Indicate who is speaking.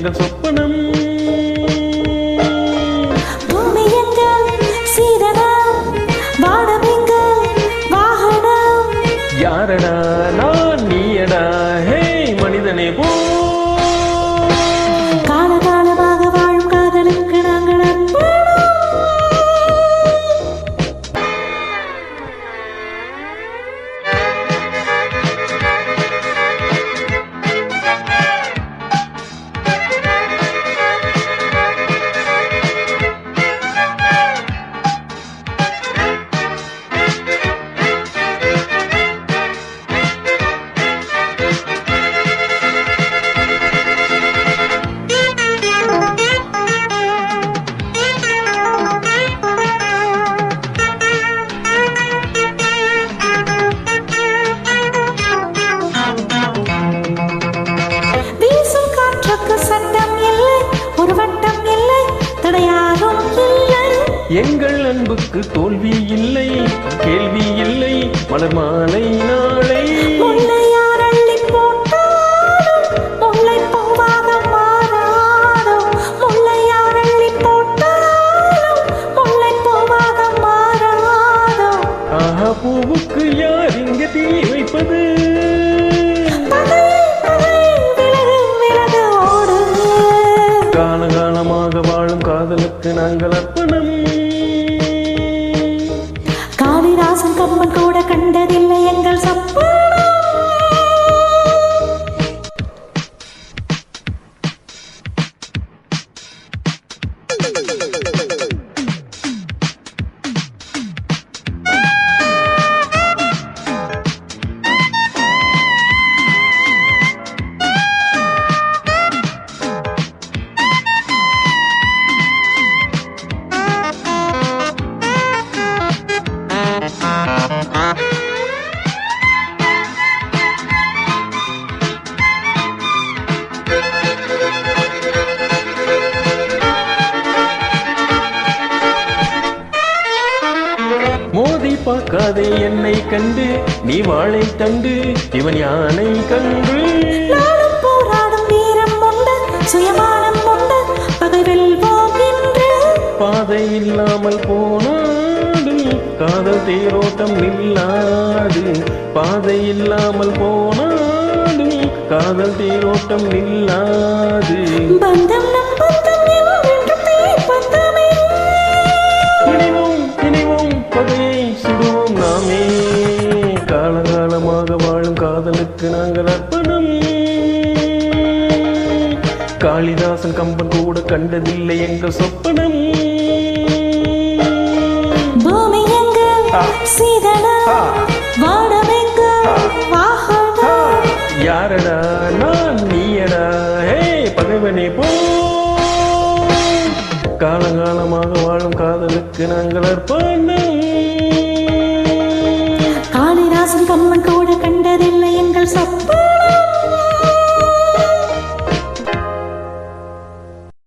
Speaker 1: எங்கள் சொப்பனம்.
Speaker 2: பூமி எங்கள் சீதனம், வானம் எங்கள் வாகனம்.
Speaker 1: யாரடா நான் நீயடா ஹே மனிதனே போ.
Speaker 2: காலகாலமாக வாழும் காதலுக்கு நாங்கள் அர்ப்பணம்.
Speaker 1: எங்கள் அன்புக்கு தோல்வி இல்லை, கேள்வி இல்லை, மலர் மாலை நாளை.
Speaker 2: முல்லையார் அள்ளி போட்டாலும் முல்லை பூவாக மாறாதோ. முல்லையார் அள்ளி போட்டாலும் முல்லை பூவாக மாறாதோ.
Speaker 1: ஆஹா பூவுக்கு யார் இங்க தீ வைப்பது? காலகாலமாக வாழும் காதலுக்கு நாங்கள் அர்ப்பணம்.
Speaker 2: காளிதாசன் கம்பன் கூட கண்டதில்லை எங்கள் சொப்பனம்.
Speaker 1: மோதி பார்க்காதே என்னை கண்டு, நீ வாழை தண்டு, இவன் யானை கன்று.
Speaker 2: போராடும் வீரம் உண்டு, சுயமானம் உண்டு, பகை வெல்வோம் என்று.
Speaker 1: பாதை இல்லாமல் போனாடு காதல் தேரோட்டம் நில்லாது. பாதை இல்லாமல் போனாடு காதல் தேரோட்டம் நில்லாது.
Speaker 2: பந்தம் நம் பந்தம் என்றும் பந்தமே.
Speaker 1: இணைவோம் இணைவோம் பகையை சுடுவோம் நாமே. காலகாலமாக வாழும் காதலுக்கு நாங்கள் அர்ப்பணம். காளிதாசன் கம்பன் கூட கண்டதில்லை எங்கள் சொப்பனம்.
Speaker 2: பூமி எங்கள் சீதனம், வானம் எங்கள் வாகனம்.
Speaker 1: யாரடா நான் நீயடா ஹே பகைவனே போ. காலகாலமாக வாழும் காதலுக்கு நாங்கள் அர்ப்பணம்.
Speaker 2: காளிதாசன் கம்பன் கூட கண்டதில்லை எங்கள் சொப்பனம்.